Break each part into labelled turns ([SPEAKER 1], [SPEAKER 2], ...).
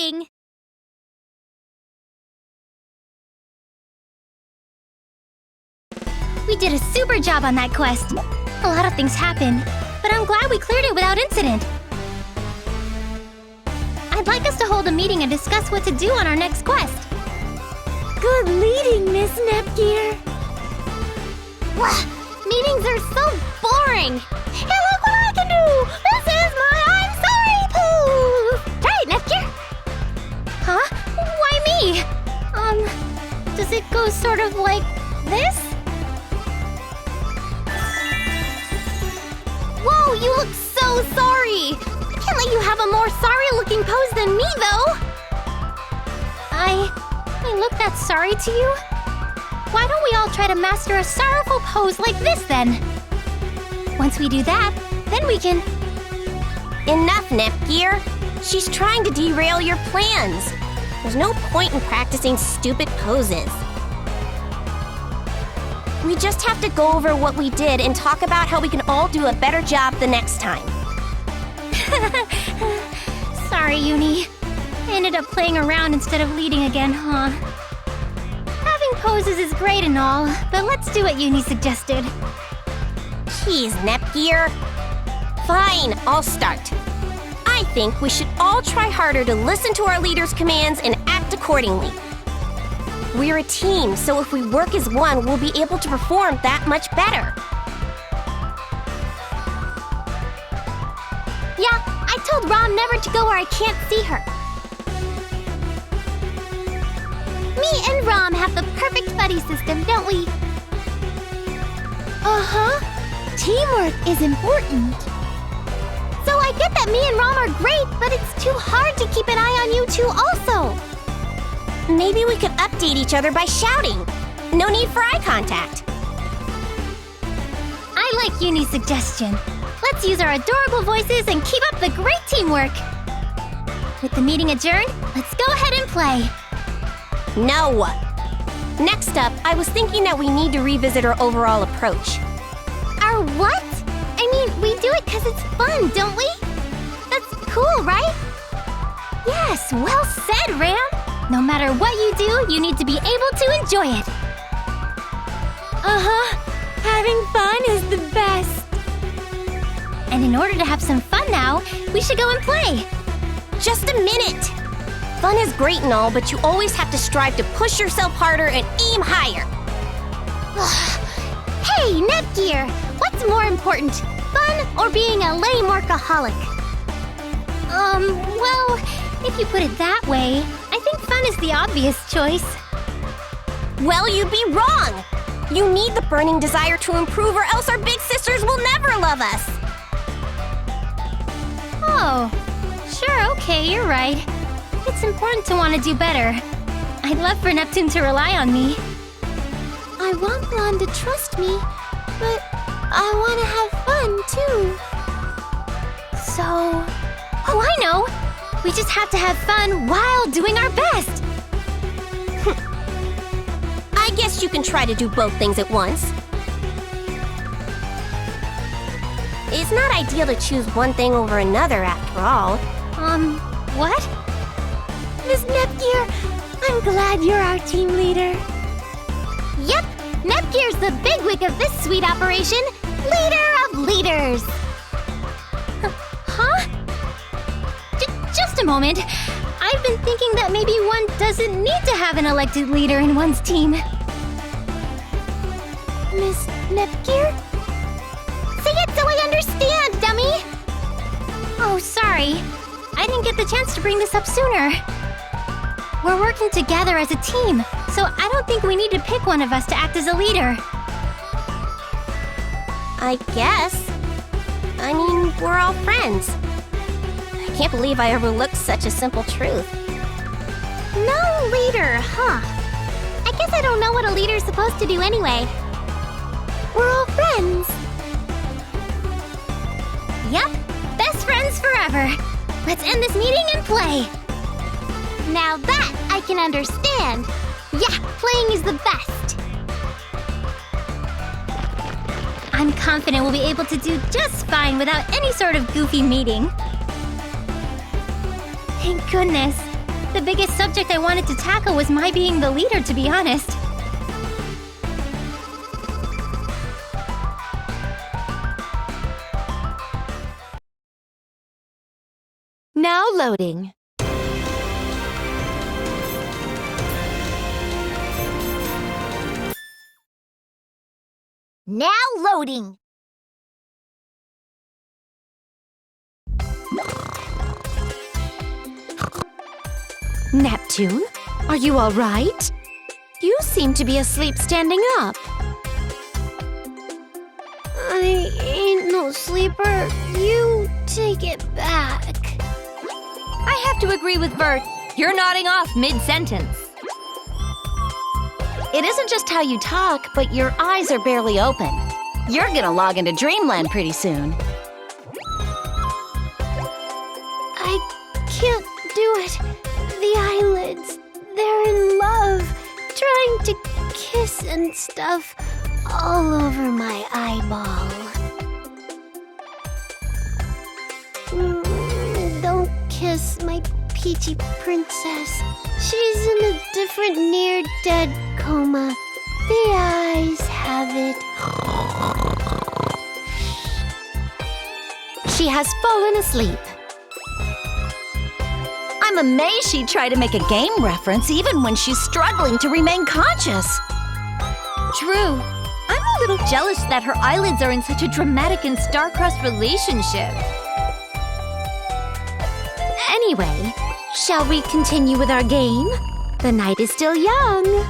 [SPEAKER 1] exciting! We did a super job on that quest. A lot of things happened, but I'm glad we cleared it without incident. I'd like us to hold a meeting and discuss what to do on our next quest.
[SPEAKER 2] Good leading, Miss Nepgear.
[SPEAKER 1] Meetings are so boring! Hey, look what I can do! This is my I'm sorry pose! Try it, Nepgear! Huh? Why me? Does it go sort of like this? Whoa, you look so sorry! I can't let you have a more sorry-looking pose than me, though! I look that sorry to you? Why don't we all try to master a sorrowful pose like this, then? Once we do that, then we can...
[SPEAKER 2] Enough, Nepgear. She's trying to derail your plans. There's no point in practicing stupid poses. We just have to go over what we did and talk about how we can all do a better job the next time.
[SPEAKER 1] Sorry, Uni. I ended up playing around instead of leading again, huh? Having poses is great and all, but let's do what Uni suggested.
[SPEAKER 2] Jeez, Nepgear. Fine, I'll start. I think we should all try harder to listen to our leader's commands and act accordingly. We're a team, so if we work as one, we'll be able to perform that much better.
[SPEAKER 1] Yeah, I told Rom never to go where I can't see her. Me and Rom have the perfect buddy system, don't we?
[SPEAKER 2] Uh-huh. Teamwork is important.
[SPEAKER 1] So I get that me and Rom are great, but it's too hard to keep an eye on you two also.
[SPEAKER 2] Maybe we could update each other by shouting. No need for eye contact.
[SPEAKER 1] I like Uni's suggestion. Let's use our adorable voices and keep up the great teamwork. With the meeting adjourned, let's go ahead and play.
[SPEAKER 2] No. Next up, I was thinking that we need to revisit our overall approach.
[SPEAKER 1] Our what? I mean, we do it because it's fun, don't we? That's cool, right? Yes, well said, Ram. No matter what you do, you need to be able to enjoy it.
[SPEAKER 2] Uh-huh. Having fun is the best.
[SPEAKER 1] And in order to have some fun now, we should go and play.
[SPEAKER 2] Just a minute. Fun is great and all, but you always have to strive to push yourself harder and aim higher.
[SPEAKER 1] Hey, Nepgear! What's more important, fun or being a lame workaholic? Well, if you put it that way, I think fun is the obvious choice.
[SPEAKER 2] Well, you'd be wrong. You need the burning desire to improve, or else our big sisters will never love us.
[SPEAKER 1] Oh, sure, okay, you're right. It's important to want to do better. I'd love for Neptune to rely on me.
[SPEAKER 2] I want Blonde to trust me, but I want to have fun, too.
[SPEAKER 1] So... Oh, I know! We just have to have fun while doing our best!
[SPEAKER 2] I guess you can try to do both things at once. It's not ideal to choose one thing over another, after all.
[SPEAKER 1] What?
[SPEAKER 2] Miss Nepgear, I'm glad you're our team leader.
[SPEAKER 1] Yep! Nepgear's the bigwig of this sweet operation! Leader of leaders! Huh? Just a moment. I've been thinking that maybe one doesn't need to have an elected leader in one's team.
[SPEAKER 2] Miss Nepgear?
[SPEAKER 1] Say it so I understand, dummy! Oh, sorry. I didn't get the chance to bring this up sooner. We're working together as a team, so I don't think we need to pick one of us to act as a leader.
[SPEAKER 2] I guess. I mean, we're all friends. I can't believe I overlooked such a simple truth.
[SPEAKER 1] No leader, huh? I guess I don't know what a leader's supposed to do anyway.
[SPEAKER 2] We're all friends.
[SPEAKER 1] Yep, best friends forever. Let's end this meeting and play. Now that I can understand. Yeah, playing is the best. I'm confident we'll be able to do just fine without any sort of goofy meeting. Thank goodness. The biggest subject I wanted to tackle was my being the leader, to be honest.
[SPEAKER 2] Now loading.
[SPEAKER 1] Now loading.
[SPEAKER 2] Neptune, are you all right? You seem to be asleep standing up.
[SPEAKER 1] I ain't no sleeper. You take it back.
[SPEAKER 3] I have to agree with Bert. You're nodding off mid-sentence.
[SPEAKER 2] It isn't just how you talk, but your eyes are barely open. You're gonna log into Dreamland pretty soon.
[SPEAKER 1] I can't do it. The eyelids, they're in love, trying to kiss and stuff all over my eyeball. Don't kiss my peachy princess. She's in a different near-dead coma. The eyes have it.
[SPEAKER 2] She has fallen asleep. I'm amazed she'd try to make a game reference even when she's struggling to remain conscious.
[SPEAKER 3] True. I'm a little jealous that her eyelids are in such a dramatic and star-crossed relationship.
[SPEAKER 2] Anyway, shall we continue with our game? The night is still young.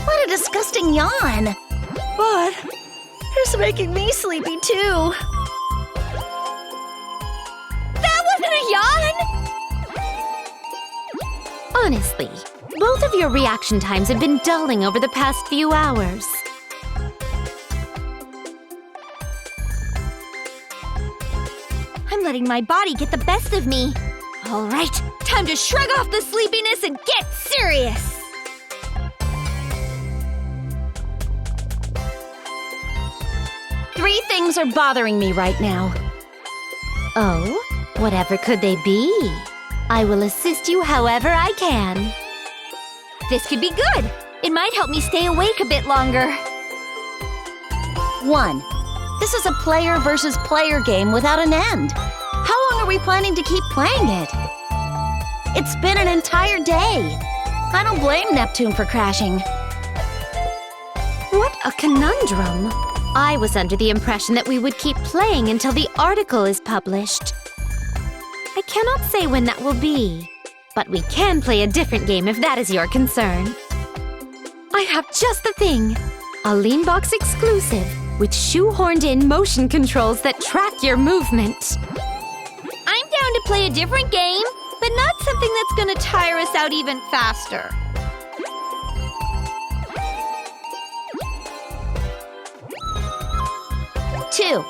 [SPEAKER 2] What a disgusting yawn. But it's making me sleepy too.
[SPEAKER 3] That wasn't a yawn!
[SPEAKER 2] Honestly, both of your reaction times have been dulling over the past few hours.
[SPEAKER 3] I'm letting my body get the best of me. All right, time to shrug off the sleepiness and get serious.
[SPEAKER 2] Three things are bothering me right now. Oh, whatever could they be? I will assist you however I can.
[SPEAKER 3] This could be good. It might help me stay awake a bit longer.
[SPEAKER 2] 1. This is a player versus player game without an end. How long are we planning to keep playing it? It's been an entire day. I don't blame Neptune for crashing. What a conundrum. I was under the impression that we would keep playing until the article is published. I cannot say when that will be, but we can play a different game if that is your concern. I have just the thing. A Leanbox exclusive with shoehorned-in motion controls that track your movement.
[SPEAKER 3] I'm down to play a different game, but not something that's gonna tire us out even faster.
[SPEAKER 2] Two,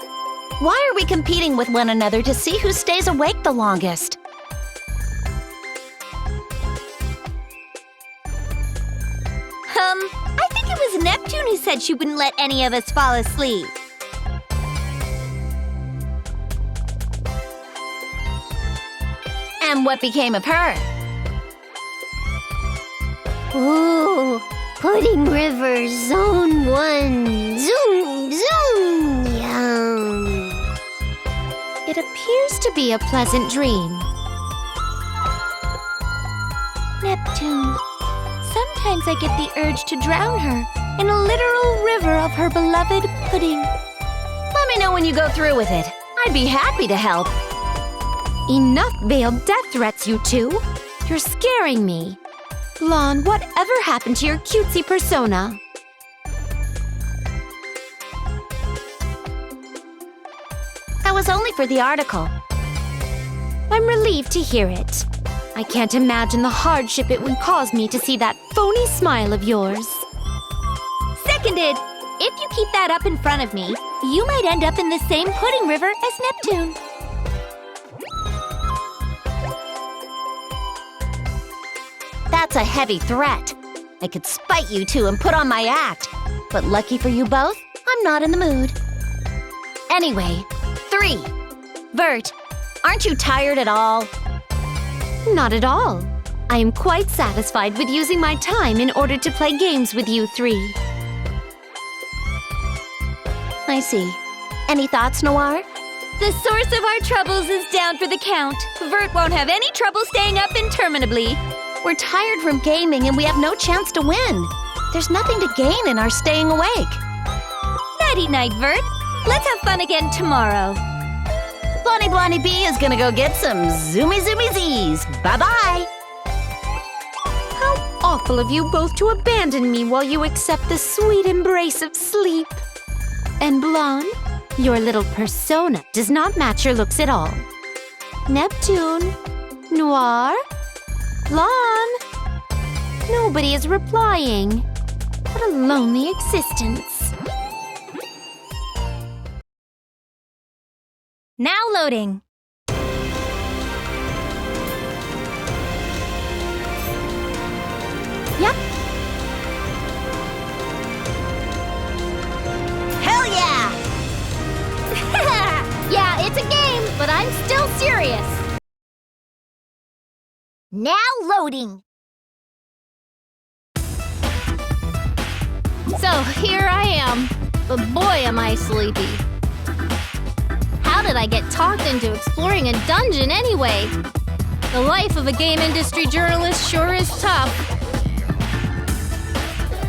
[SPEAKER 2] why are we competing with one another to see who stays awake the longest?
[SPEAKER 3] I think it was Neptune who said she wouldn't let any of us fall asleep.
[SPEAKER 2] And what became of her?
[SPEAKER 1] Ooh, Pudding River Zone 1. Zoom, zoom, yum.
[SPEAKER 2] It appears to be a pleasant dream.
[SPEAKER 3] Neptune. Sometimes I get the urge to drown her in a literal river of her beloved pudding.
[SPEAKER 2] Let me know when you go through with it. I'd be happy to help. Enough veiled death threats, you two. You're scaring me. Lon, whatever happened to your cutesy persona? That was only for the article. I'm relieved to hear it. I can't imagine the hardship it would cause me to see that phony smile of yours.
[SPEAKER 3] Seconded! If you keep that up in front of me, you might end up in the same pudding river as Neptune.
[SPEAKER 2] That That's a heavy threat. I could spite you two and put on my act. But lucky for you both, I'm not in the mood. Anyway, 3. Vert, aren't you tired at all?
[SPEAKER 3] Not at all. I am quite satisfied with using my time in order to play games with you 3.
[SPEAKER 2] I see. Any thoughts, Noir?
[SPEAKER 3] The source of our troubles is down for the count. Vert won't have any trouble staying up interminably.
[SPEAKER 2] We're tired from gaming and we have no chance to win. There's nothing to gain in our staying awake.
[SPEAKER 3] Nighty-night, Vert. Let's have fun again tomorrow.
[SPEAKER 2] Blondie Blondie B is gonna go get some zoomy zoomy Z's. Bye-bye.
[SPEAKER 3] How awful of you both to abandon me while you accept the sweet embrace of sleep. And Blonde, your little persona does not match your looks at all. Neptune, Noir, Blonde. Nobody is replying. What a lonely existence. Now loading. Yep.
[SPEAKER 2] Hell yeah!
[SPEAKER 1] Yeah, it's a game, but I'm still serious. Now loading. So here I am, but boy am I sleepy. How did I get talked into exploring a dungeon anyway? The life of a game industry journalist sure is tough.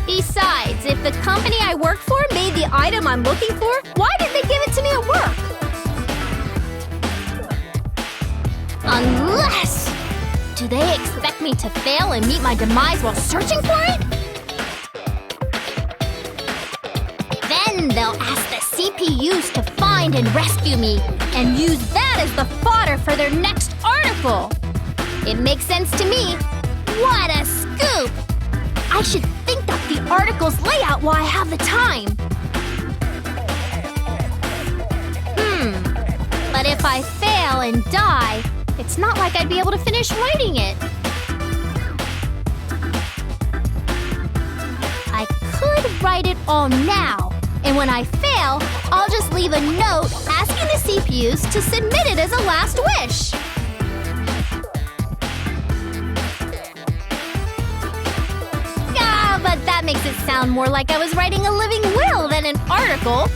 [SPEAKER 1] Besides, if the company I work for made the item I'm looking for, why did they give it to me at work? Unless... Do they expect me to fail and meet my demise while searching for it? Then they'll ask the CPUs to find and rescue me, and use that as the fodder for their next article. It makes sense to me. What a scoop! I should think up the article's layout while I have the time. But if I fail and die, it's not like I'd be able to finish writing it. I could write it all now, and when I fail, I'll just leave a note asking the CPUs to submit it as a last wish. But that makes it sound more like I was writing a living will than an article.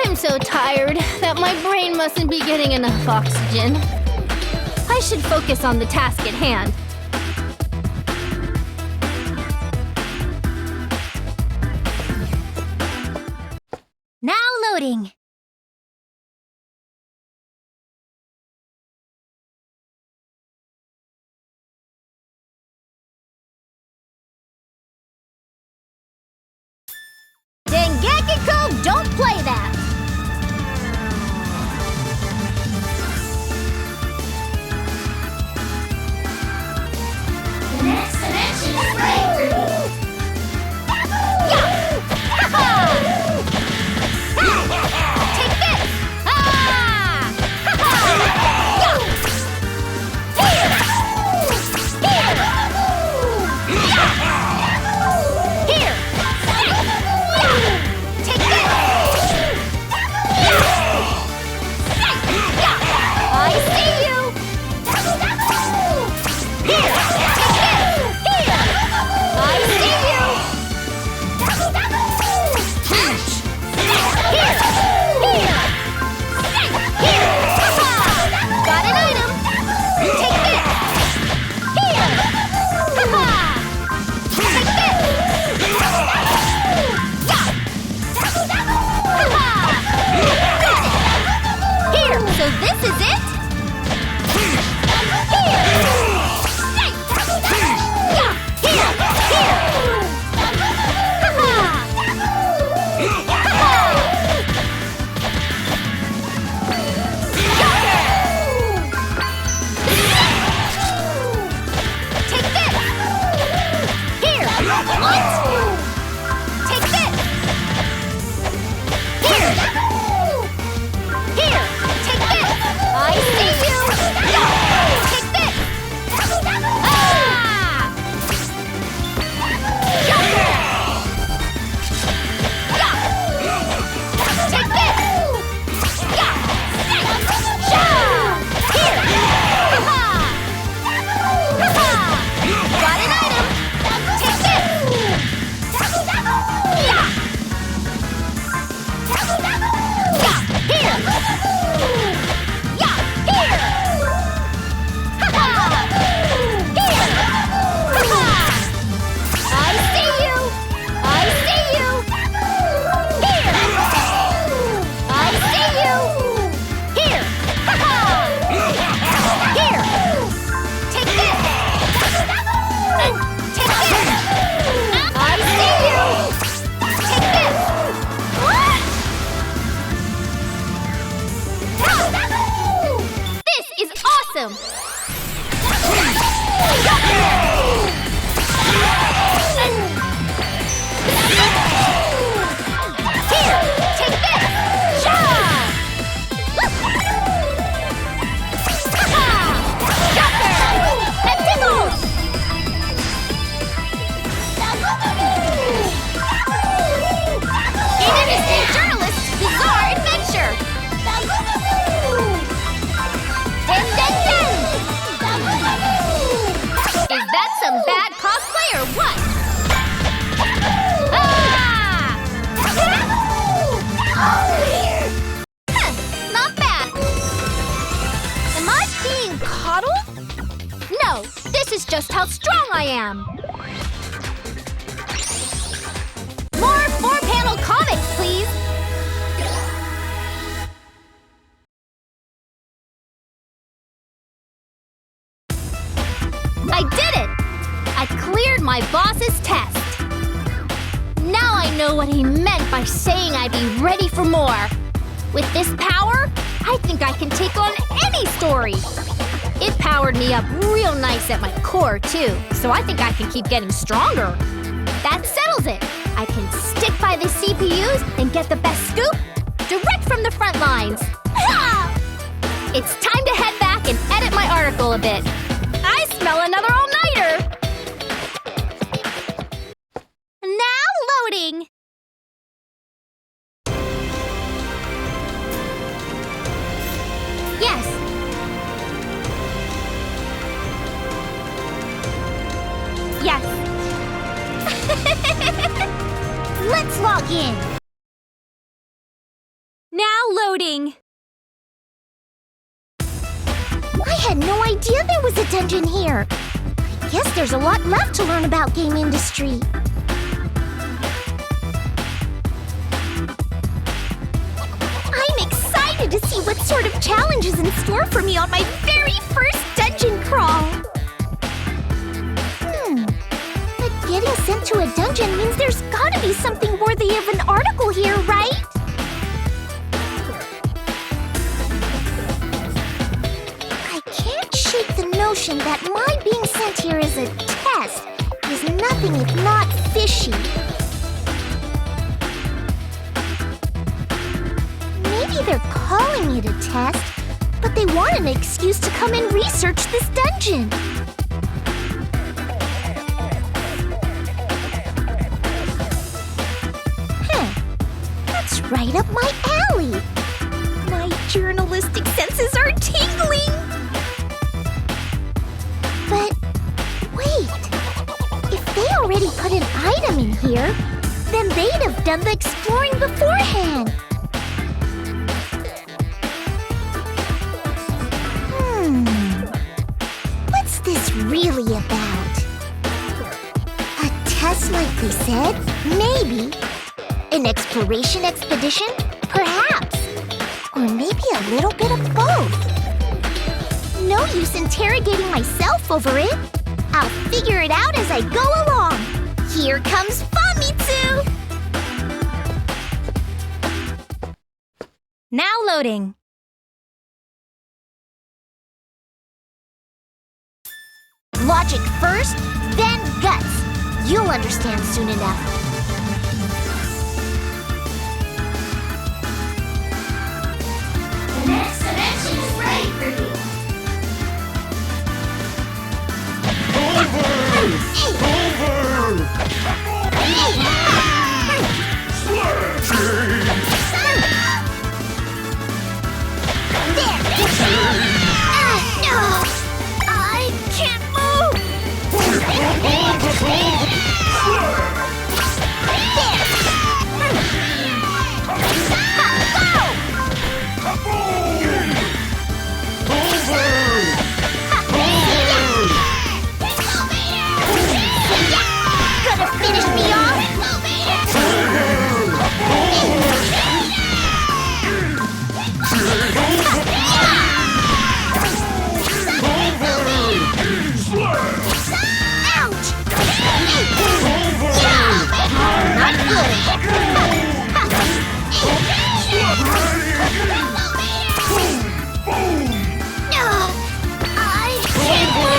[SPEAKER 1] I'm so tired that my brain mustn't be getting enough oxygen. I should focus on the task at hand. Now loading. Dengekiko, don't play that! The next dimension is ready! Yeah! Ha-ha! Take this! Ah! Ha-ha! Yeah! Here! Here! Take this! I see you! Here! Take this! Here! I see you! Here! Here! Here! Ha-ha! Got an item! Take this! Here! Ha-ha! Take this! Yeah! Here, so this is it? Here! Yeah! Here! Here! Take this! Here! What? Take this! Here! Here! Take this! am. More 4-panel comics, please! I did it! I cleared my boss's test. Now I know what he meant by saying I'd be ready for more. With this power, I think I can take on any story. It powered me up real nice at my core, too, so I think I can keep getting stronger. That settles it. I can stick by the CPUs and get the best scoop direct from the front lines. Ha! It's time to head back and edit my article a bit. I smell another all-nighter! Now loading! Yes. Yes. Let's log in. Now loading. I had no idea there was a dungeon here. I guess there's a lot left to learn about game industry. I'm excited to see what sort of challenge is in store for me on my very first dungeon crawl. But getting sent to a dungeon means there's gotta be something worthy of an article here, right? I can't shake the notion that my being sent here as a test is nothing if not fishy. Maybe they're calling it a test, but they want an excuse to come and research this dungeon. That's right up my alley. My journalistic senses are tingling. But wait, if they already put an item in here, then they'd have done the exploring beforehand. What's this really about? A test like they said? Maybe. An exploration expedition? Perhaps. Or maybe a little bit of both. No use interrogating myself over it. I'll figure it out as I go along. Here comes Famitsu! Now loading. Logic first, then guts. You'll understand soon enough. The next dimension is ready for you. Over! No! I can't move! Gonna finish me off? Ouch! Not good. I can't move.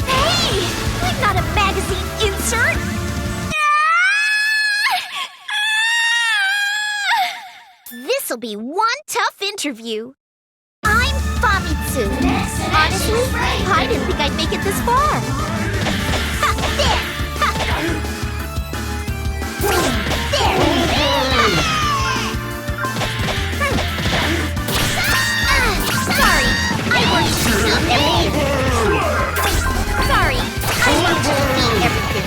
[SPEAKER 1] Hey! I'm not a magazine insert! This'll be one tough interview. I'm Famitsu. Honestly, I didn't think I'd make it this far. Ha, there! Ha. There! Sorry, I worked to beat everything. Sorry, I worked to beat everything.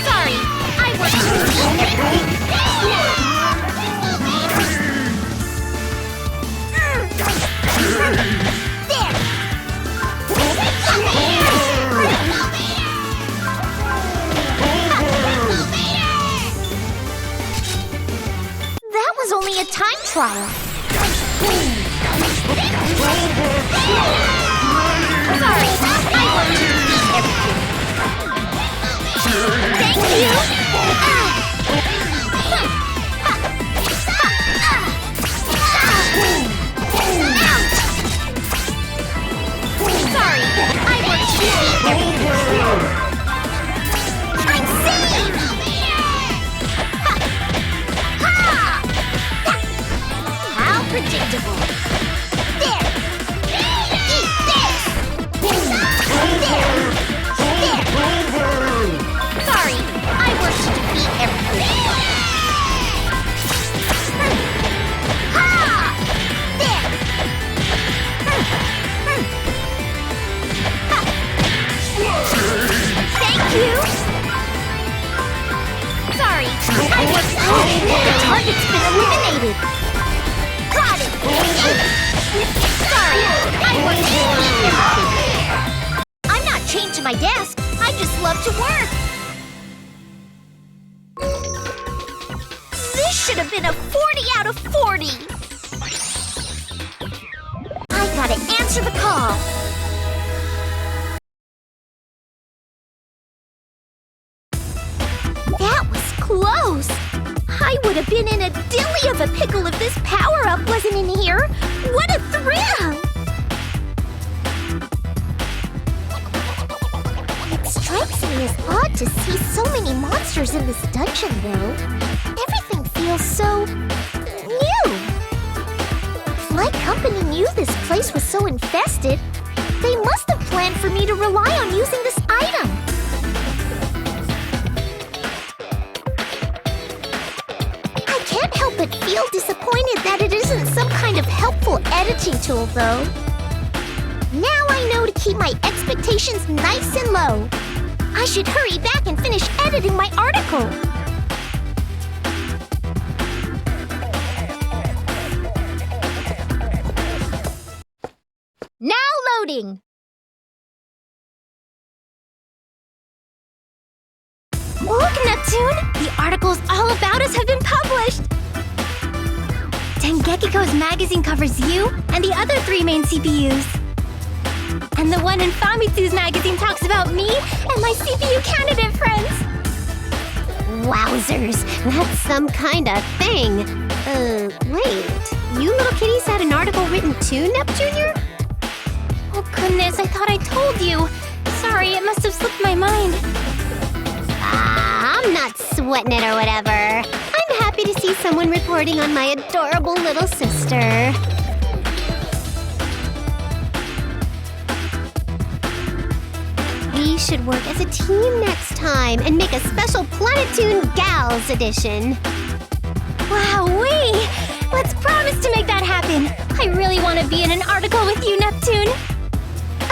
[SPEAKER 1] Sorry, I work to defeat everything.
[SPEAKER 2] That was only a time trial.
[SPEAKER 1] Sorry, I work to defeat everything. Thank you! Sorry, I work to defeat everything. I'm saved! How predictable. There! Eat this! There! Sorry, I work to defeat everything. Ha! There! Thank you! Sorry, I work to... The target's been eliminated! Got it! Sorry, I work to defeat everything. I'm not chained to my desk. I just love to work. This should have been a 40 out of 40. I gotta answer the call. That was close. I would have been in a dilly of a pickle if this power-up wasn't in here. What a thrill! It strikes me as odd to see so many monsters in this dungeon, though. Everything feels so... new. If my company knew this place was so infested, they must have planned for me to rely on using this item. I can't help but feel disappointed that it isn't some kind of helpful editing tool, though. Now I know to keep my expectations nice and low. I should hurry back and finish editing my article. Now loading! Look, Neptune! The articles all about us have been published! Dengekiko's magazine covers you and the other 3 main CPUs. And the one in Famitsu's magazine talks about me and my CPU candidate friends.
[SPEAKER 2] Wowzers, that's some kind of thing. Wait. You little kitties had an article written too, Neptunia?
[SPEAKER 1] Oh goodness, I thought I told you. Sorry, it must have slipped my mind.
[SPEAKER 2] I'm not sweating it or whatever. I'm happy to see someone reporting on my adorable little sister. We should work as a team next time and make a special Planetoon Gals edition.
[SPEAKER 1] Wowee! Let's promise to make that happen. I really want to be in an article with you, Neptune.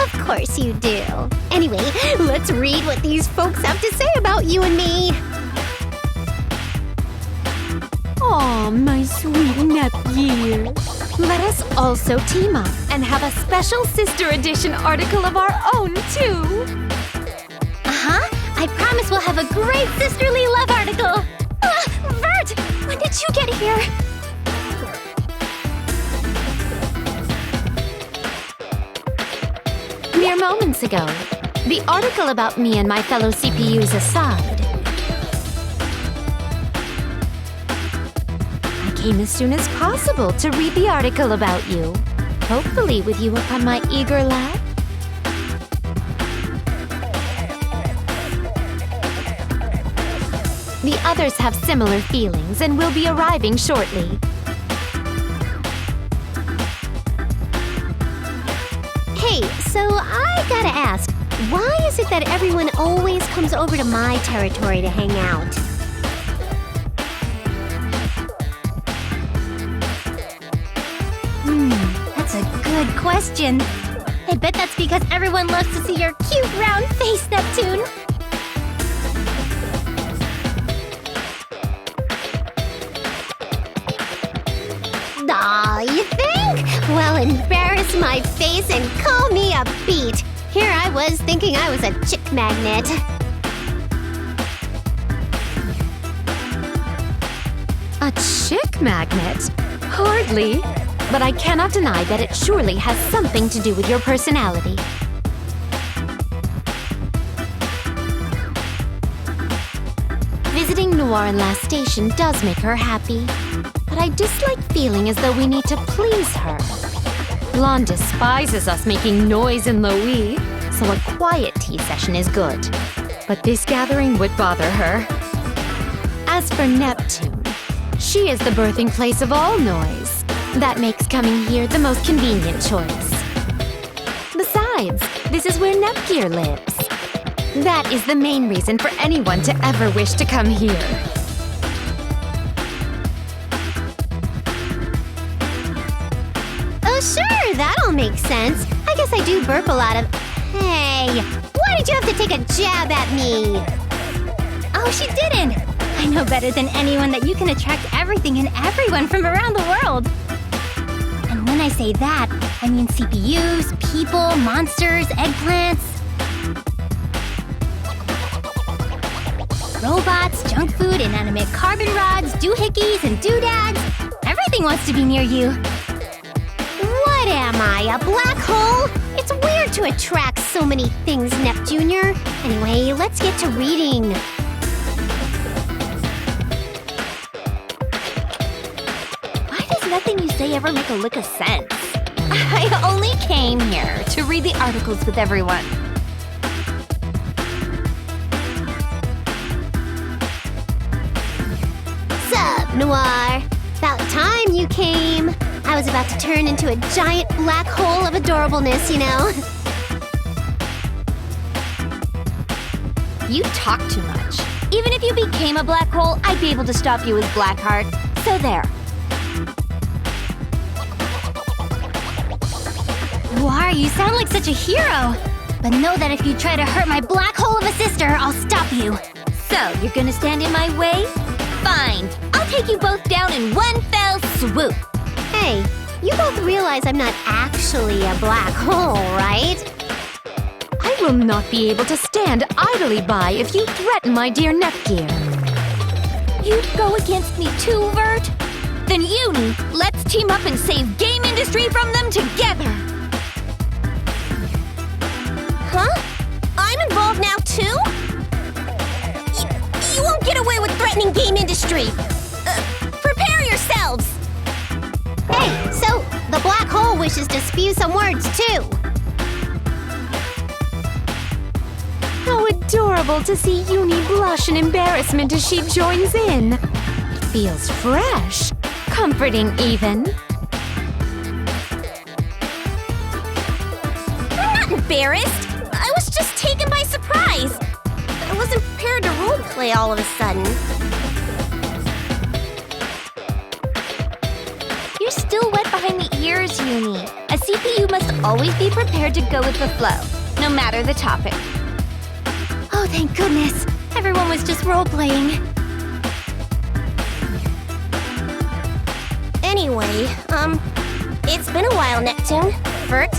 [SPEAKER 2] Of course you do. Anyway, let's read what these folks have to say about you and me.
[SPEAKER 3] Aw, my sweet Nepgear. Let us also team up and have a special sister edition article of our own, too.
[SPEAKER 1] Uh-huh. I promise we'll have a great sisterly love article. Vert! When did you get here?
[SPEAKER 3] Mere moments ago. The article about me and my fellow CPUs aside, I came as soon as possible to read the article about you. Hopefully with you upon my eager lap. The others have similar feelings and will be arriving shortly.
[SPEAKER 2] Hey, so I gotta ask, why is it that everyone always comes over to my territory to hang out?
[SPEAKER 1] questions. I bet that's because everyone loves to see your cute round face, Neptune. Aw, you think? Well, embarrass my face and call me a beat. Here I was thinking I was a chick magnet.
[SPEAKER 3] A chick magnet? Hardly. But I cannot deny that it surely has something to do with your personality. Visiting Noir and Last Station does make her happy. But I dislike feeling as though we need to please her. Blonde despises us making noise in Louis, so a quiet tea session is good. But this gathering would bother her. As for Neptune, she is the birthing place of all noise. That makes coming here the most convenient choice. Besides, this is where Nepgear lives. That is the main reason for anyone to ever wish to come here.
[SPEAKER 1] Oh, sure, that all makes sense. I guess I do burp a lot of... Hey, why did you have to take a jab at me? Oh, she didn't. I know better than anyone that you can attract everything and everyone from around the world. And when I say that, I mean CPUs, people, monsters, eggplants, robots, junk food, inanimate carbon rods, doohickeys, and doodads. Everything wants to be near you. What am I, a black hole? It's weird to attract so many things, Neptunior. Anyway, let's get to reading. Nothing you say ever make a lick of sense. I only came here to read the articles with everyone. Sup, Noir? About time you came. I was about to turn into a giant black hole of adorableness, you know. You talk too much. Even if you became a black hole, I'd be able to stop you with Blackheart. So there. Noir, you sound like such a hero. But know that if you try to hurt my black hole of a sister, I'll stop you. So, you're gonna stand in my way? Fine. I'll take you both down in one fell swoop. Hey, you both realize I'm not actually a black hole, right?
[SPEAKER 3] I will not be able to stand idly by if you threaten my dear Nepgear.
[SPEAKER 1] You'd go against me too, Vert? Then Uni, let's team up and save game industry from them together.
[SPEAKER 2] Huh? I'm involved now, too? You won't get away with threatening game industry. Prepare yourselves!
[SPEAKER 1] Hey, so the black hole wishes to spew some words, too.
[SPEAKER 3] How adorable to see Uni blush in embarrassment as she joins in. It feels fresh, comforting even.
[SPEAKER 2] I'm not embarrassed. I was just taken by surprise. I wasn't prepared to roleplay all of a sudden.
[SPEAKER 1] You're still wet behind the ears, Uni. A CPU must always be prepared to go with the flow, no matter the topic. Oh, thank goodness. Everyone was just role-playing.
[SPEAKER 2] Anyway, it's been a while, Neptune. Vert,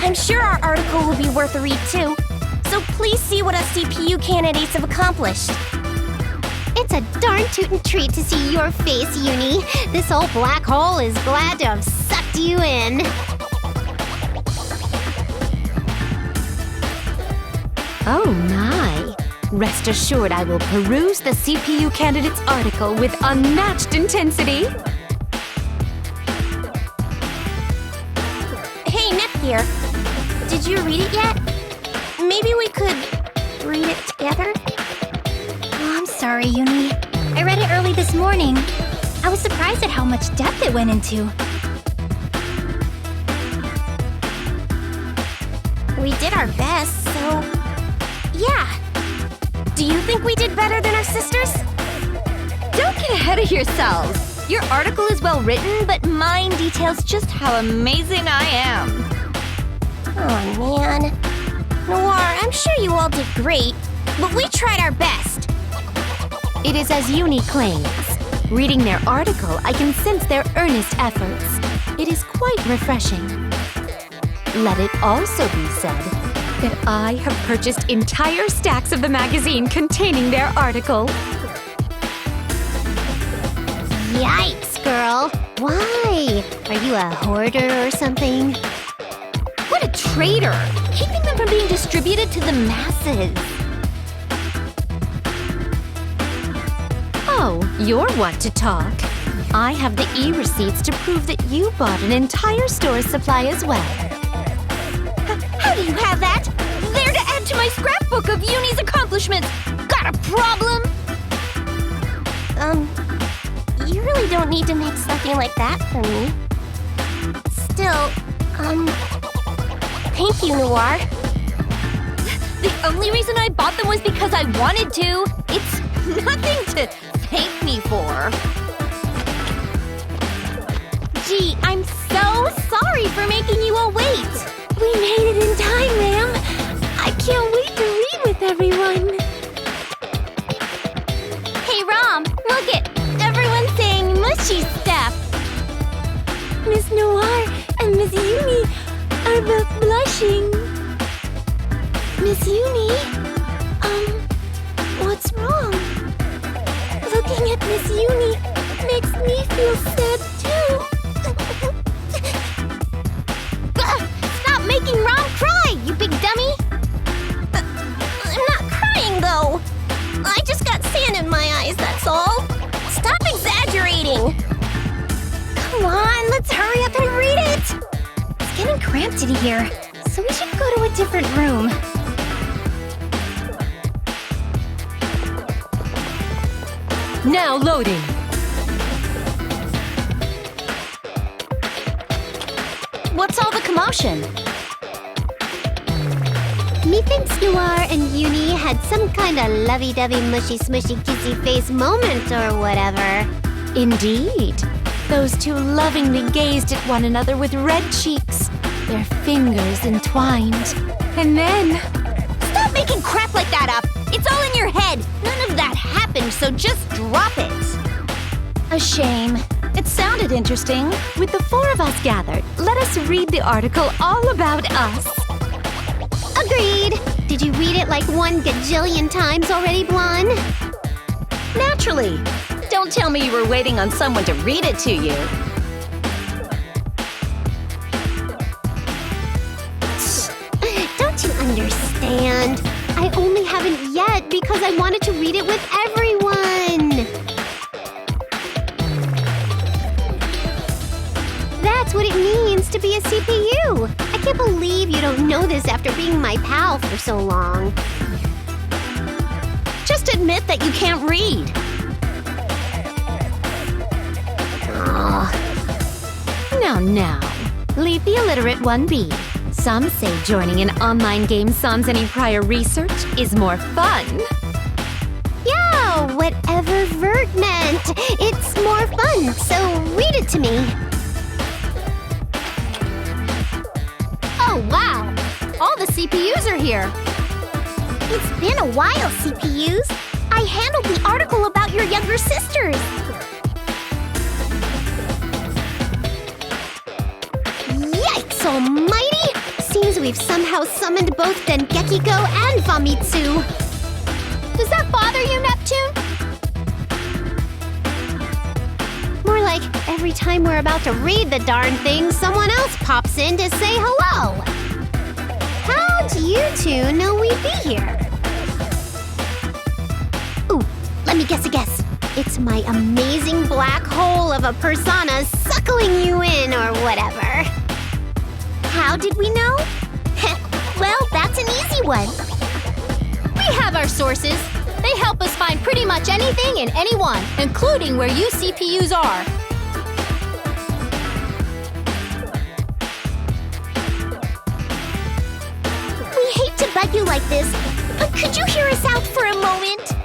[SPEAKER 2] I'm sure our article will be worth a read too. So please see what us CPU candidates have accomplished.
[SPEAKER 1] It's a darn tootin' treat to see your face, Uni. This old black hole is glad to have sucked you in.
[SPEAKER 3] Oh my! Rest assured I will peruse the CPU candidate's article with unmatched intensity.
[SPEAKER 2] Hey, Nepgear, did you read it yet? Maybe we could read it together?
[SPEAKER 1] Oh, I'm sorry, Uni. I read it early this morning. I was surprised at how much depth it went into.
[SPEAKER 2] We did our best, so... yeah. Do you think we did better than our sisters?
[SPEAKER 4] Don't get ahead of yourselves. Your article is well written, but mine details just how amazing I am.
[SPEAKER 2] Oh, man. Noir, I'm sure you all did great, but we tried our best.
[SPEAKER 3] It is as Uni claims. Reading their article, I can sense their earnest efforts. It is quite refreshing. Let it also be said that I have purchased entire stacks of the magazine containing their article.
[SPEAKER 1] Yikes, girl. Why? Are you a hoarder or something?
[SPEAKER 4] What a traitor! Keeping them from being distributed to the masses.
[SPEAKER 3] Oh, you're one to talk. I have the e-receipts to prove that you bought an entire store's supply as well.
[SPEAKER 4] How do you have that? There to add to my scrapbook of Uni's accomplishments. Got a problem?
[SPEAKER 2] You really don't need to make something like that for me. Still, thank you, Noir.
[SPEAKER 4] The only reason I bought them was because I wanted to. It's nothing to thank me for.
[SPEAKER 1] Gee, I'm so sorry for making you all wait.
[SPEAKER 3] We made it in time, ma'am. I can't wait to read with everyone.
[SPEAKER 1] Hey, Rom, look it. Everyone's saying mushy stuff.
[SPEAKER 3] Miss Noir and Miss Uni are both blushing. Miss Uni, what's wrong? Looking at Miss Uni makes me feel sad too.
[SPEAKER 1] Stop making Rom cry, you big dummy.
[SPEAKER 2] I'm not crying, though. I just got sand in my eyes, that's all. Stop exaggerating.
[SPEAKER 1] Come on, let's hurry up and read it. It's getting cramped in here, so we should go to a different room.
[SPEAKER 3] Now loading.
[SPEAKER 4] What's all the commotion?
[SPEAKER 1] Methinks Noir and Uni had some kind of lovey-dovey, mushy-smushy, kissy-face moment or whatever.
[SPEAKER 3] Indeed. Those two lovingly gazed at one another with red cheeks, their fingers entwined. And then...
[SPEAKER 4] Stop making crap like that up! It's all in your head! None of that happened, so just drop it! A shame. It sounded interesting.
[SPEAKER 3] with the four of us gathered, let us read the article all about us.
[SPEAKER 1] Agreed. Did you read it like 1 gajillion times already, Blonde?
[SPEAKER 4] Naturally. Don't tell me you were waiting on someone to read it to you.
[SPEAKER 1] Don't you understand? I only haven't yet because I wanted to read it with everyone. That's what it means to be a CPU. I can't believe you don't know this after being my pal for so long.
[SPEAKER 4] Just admit that you can't read.
[SPEAKER 3] Now, leave the illiterate one be. Some say joining an online game sans any prior research is more fun.
[SPEAKER 1] Yeah, whatever Vert meant. It's more fun, so read it to me. Oh, wow. All the CPUs are here. It's been a while, CPUs. I handled the article about your younger sisters. Yikes almighty! Seems we've somehow summoned both Dengekiko and Famitsu. Does that bother you, Neptune? More like every time we're about to read the darn thing, someone else pops in to say hello. How'd you two know we'd be here? Ooh, let me guess a guess. It's my amazing black hole of a persona suckling you in or whatever. How did we know? Well, that's an easy one.
[SPEAKER 4] We have our sources. They help us find pretty much anything and anyone, including where you CPUs are.
[SPEAKER 1] We hate to bug you like this, but could you hear us out for a moment?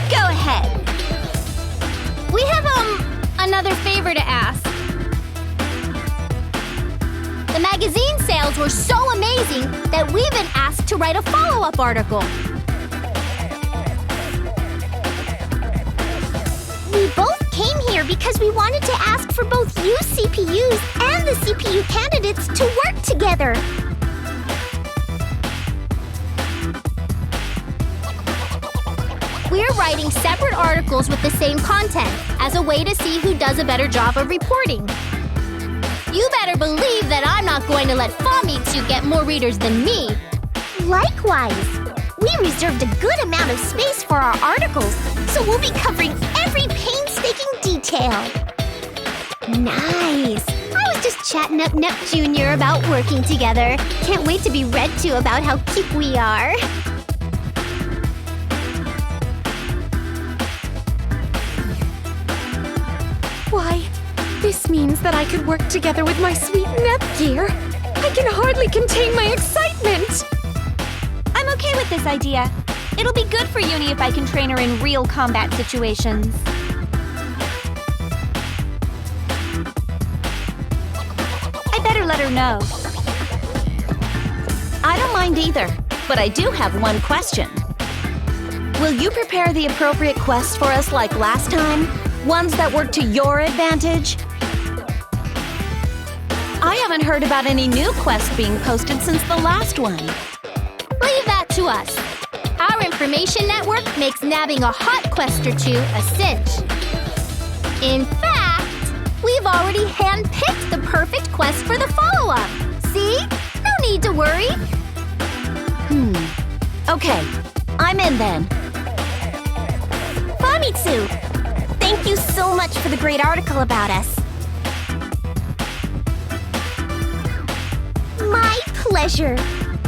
[SPEAKER 4] Go ahead. We have, another favor to ask.
[SPEAKER 1] magazine sales were so amazing that we've been asked to write a follow-up article. We both came here because we wanted to ask for both you CPUs and the CPU candidates to work together. We're writing separate articles with the same content as a way to see who does a better job of reporting. You better believe that I'm not going to let Famitsu get more readers than me.
[SPEAKER 5] Likewise, we reserved a good amount of space for our articles, so we'll be covering every painstaking detail.
[SPEAKER 1] Nice! I was just chatting up Nep Jr. about working together. Can't wait to be read to about how cute we are.
[SPEAKER 3] Why, this means that I could work together with my sweet Nepgear. I can hardly contain my excitement.
[SPEAKER 4] I'm okay with this idea. It'll be good for Uni if I can train her in real combat situations. I better let her know.
[SPEAKER 2] I don't mind either, but I do have one question. Will you prepare the appropriate quests for us like last time? Ones that work to your advantage? I haven't heard about any new quests being posted since the last one.
[SPEAKER 1] Leave that to us. Our information network makes nabbing a hot quest or two a cinch. In fact, we've already handpicked the perfect quest for the follow-up. See? No need to worry.
[SPEAKER 2] Okay, I'm in then. Famitsu, thank you so much for the great article about us.
[SPEAKER 5] My pleasure.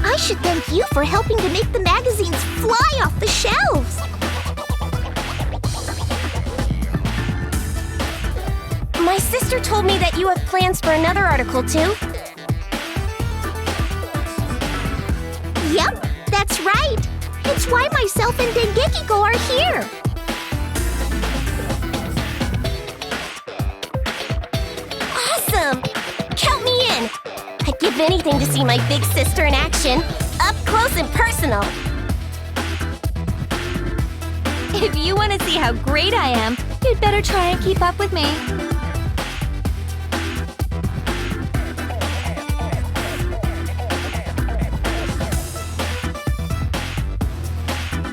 [SPEAKER 5] I should thank you for helping to make the magazines fly off the shelves.
[SPEAKER 2] My sister told me that you have plans for another article too.
[SPEAKER 5] Yep, that's right. It's why myself and Dengekiko are here.
[SPEAKER 2] Awesome! Count me in! I'd give anything to see my big sister in action, up close and personal.
[SPEAKER 4] If you want to see how great I am, you'd better try and keep up with me.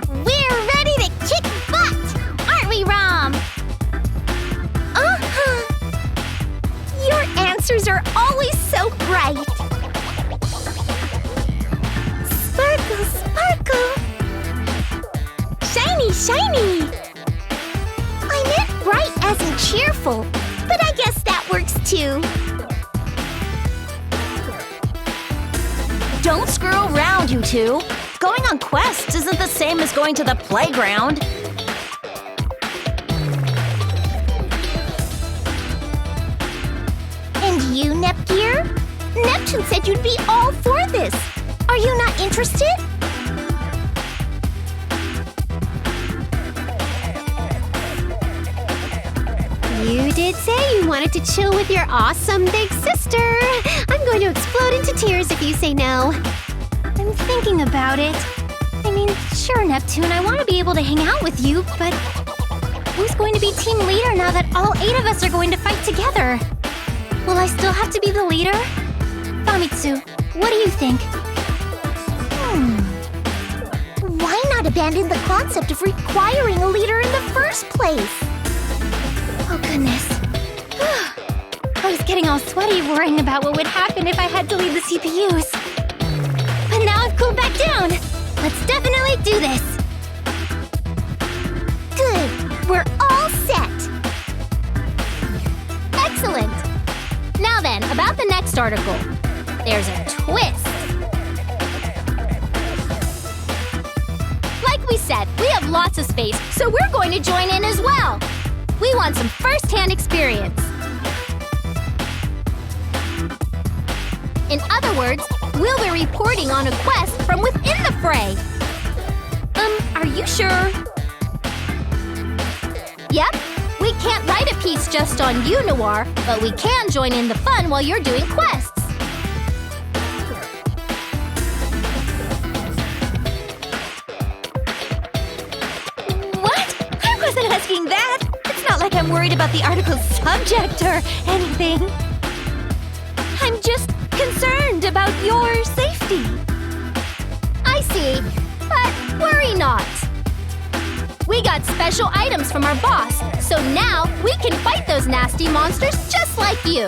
[SPEAKER 5] We're ready to kick butt, aren't we, Rom? Your answers are always so bright. Sparkle, sparkle. Shiny, shiny. I meant bright as in cheerful, but I guess that works too.
[SPEAKER 2] Don't screw around, you two. Going on quests isn't the same as going to the playground.
[SPEAKER 5] And you, Nepgear? Neptune said you'd be all for this. Are you not interested?
[SPEAKER 1] You did say you wanted to chill with your awesome big sister. I'm going to explode into tears if you say no. I'm thinking about it. I mean, sure, Neptune, I want to be able to hang out with you, but who's going to be team leader now that all 8 of us are going to fight together? Will I still have to be the leader? Famitsu, what do you think?
[SPEAKER 5] Why not abandon the concept of requiring a leader in the first place?
[SPEAKER 1] Oh, goodness. I was getting all sweaty worrying about what would happen if I had to lead the CPUs. But now I've cooled back down. Let's definitely do this.
[SPEAKER 5] Good. We're all set.
[SPEAKER 1] Excellent. Now then, about the next article. There's a twist. Like we said, we have lots of space, so we're going to join in as well. We want some first-hand experience. In other words, we'll be reporting on a quest from within the fray. Are you sure? Yep. We can't write a piece just on you, Noir, but we can join in the fun while you're doing quests.
[SPEAKER 4] worried about the article's subject or anything. I'm just concerned about your safety.
[SPEAKER 1] I see, but worry not. We got special items from our boss, so now we can fight those nasty monsters just like you.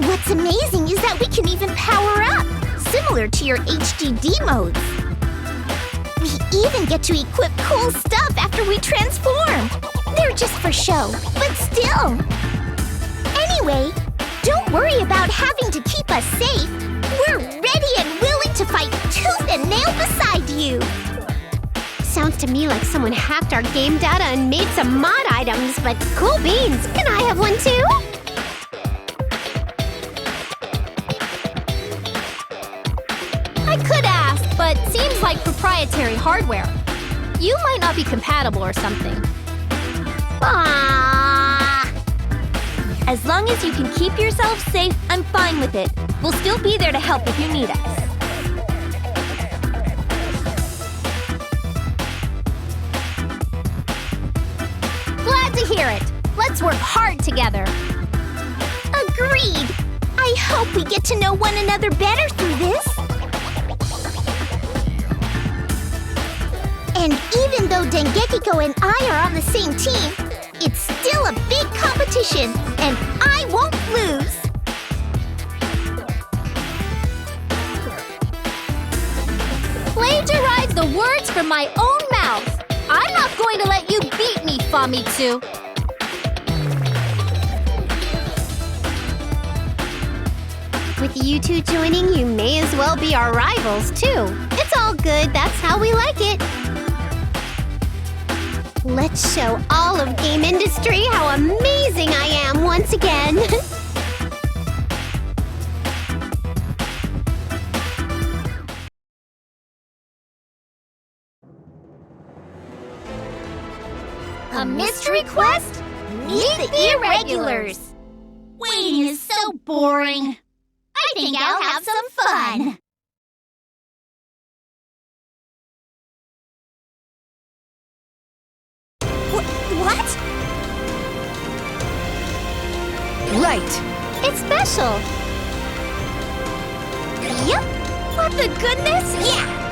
[SPEAKER 5] What's amazing is that we can even power up, similar to your HDD modes. We even get to equip cool stuff after we transform. They're just for show, but still. Anyway, don't worry about having to keep us safe. We're ready and willing to fight tooth and nail beside you.
[SPEAKER 1] Sounds to me like someone hacked our game data and made some mod items, but cool beans. Can I have one too? I could ask, but seems like proprietary hardware. You might not be compatible or something.
[SPEAKER 5] Ah!
[SPEAKER 4] As long as you can keep yourself safe, I'm fine with it. We'll still be there to help if you need us.
[SPEAKER 1] Glad to hear it. Let's work hard together.
[SPEAKER 5] Agreed. I hope we get to know one another better through this. And even though Dengekiko and I are on the same team, it's still a big competition, and I won't lose.
[SPEAKER 1] Plagiarize the words from my own mouth. I'm not going to let you beat me, Famitsu. With you two joining, you may as well be our rivals, too. It's all good, that's how we like it. Let's show all of game industry how amazing I am once again.
[SPEAKER 5] A mystery quest? Meet the Irregulars. Waiting is so boring. I think I'll have some fun. What?
[SPEAKER 3] Right.
[SPEAKER 1] It's special.
[SPEAKER 5] Yep.
[SPEAKER 1] What the goodness?
[SPEAKER 5] Yeah.